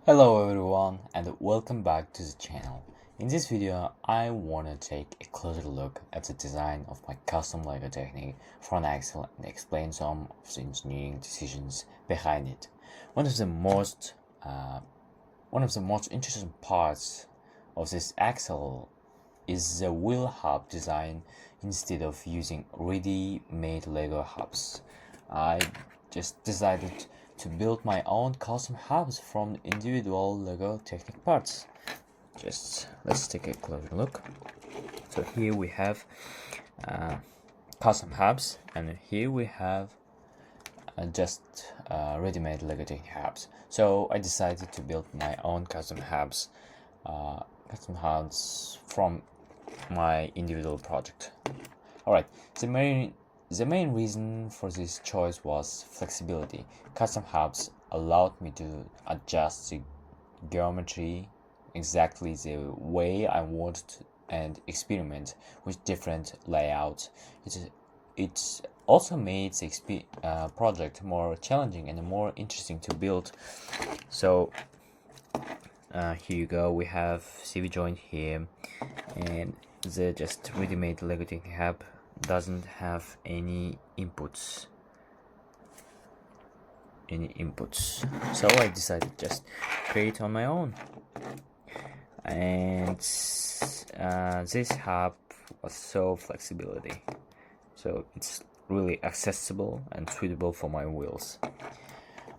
Hello everyone and welcome back to the channel. In this video I want to take a closer look at the design of my custom LEGO Technic front axle and explain some of the engineering decisions behind it. One of the most interesting parts of this axle is the wheel hub design. Instead of using ready-made LEGO hubs, I just decided to build my own custom hubs from individual LEGO Technic parts. Let's take a closer look. So here we have custom hubs, and here we have ready-made LEGO Technic hubs. So I decided to build my own custom hubs from my individual project. Alright, the main reason for this choice was flexibility. Custom hubs allowed me to adjust the geometry exactly the way I wanted and experiment with different layouts. It also made the project more challenging and more interesting to build. So here you go, we have CV joint here, and the just ready-made LEGO Technic hub doesn't have any inputs, so I decided just create on my own. And this hub was so flexibility, so it's really accessible and suitable for my wheels.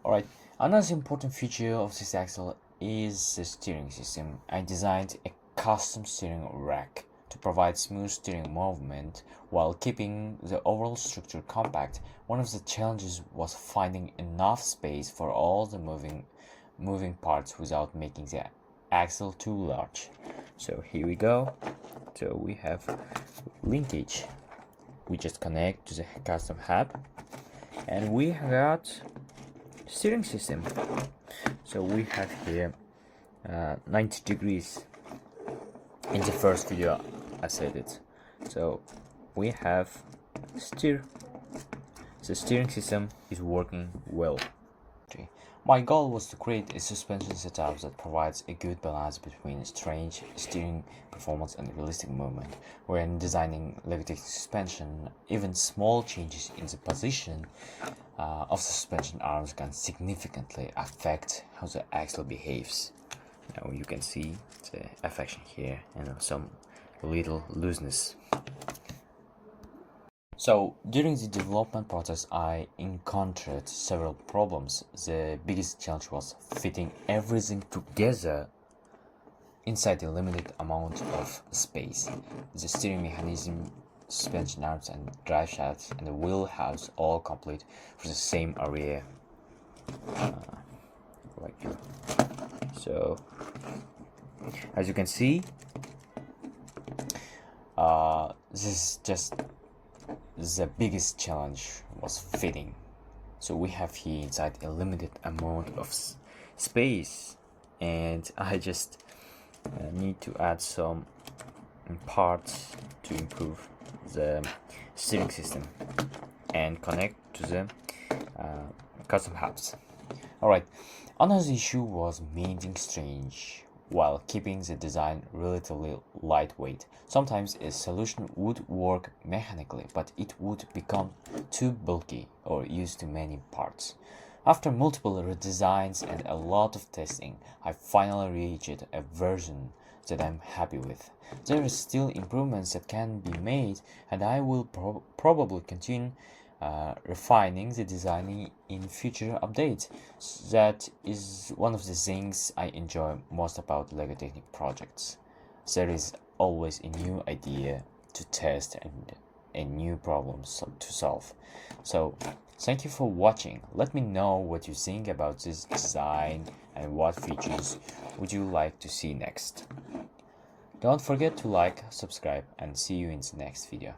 Alright, another important feature of this axle is the steering system. I designed a custom steering rack to provide smooth steering movement while keeping the overall structure compact. One of the challenges was finding enough space for all the moving parts without making the axle too large. So here we go. So we have linkage. We just connect to the custom hub, and we got steering system. So we have here 90 degrees. In the first video I said it. So we have steer. The steering system is working well. My goal was to create a suspension setup that provides a good balance between strange steering performance and realistic movement. When designing LEGO Technic suspension, even small changes in the position of the suspension arms can significantly affect how the axle behaves. Now you can see the affection here and some little looseness. So during the development process I encountered several problems. The biggest challenge was fitting everything together inside a limited amount of space. The steering mechanism, suspension arms and drive shafts and the wheel hubs all complete for the same area. Like here. So as you can see, this is just the biggest challenge was fitting. So we have here inside a limited amount of space, and I just need to add some parts to improve the steering system and connect to the custom hubs. Alright, another issue was maintaining strange while keeping the design relatively lightweight. Sometimes a solution would work mechanically, but it would become too bulky or use too many parts. After multiple redesigns and a lot of testing, I finally reached a version that I'm happy with. There are still improvements that can be made, and I will probably continue refining the design in future updates. That is one of the things I enjoy most about LEGO Technic projects. There is always a new idea to test and a new problem to solve. So thank you for watching. Let me know what you think about this design and what features would you like to see next. Don't forget to like, subscribe, and see you in the next video.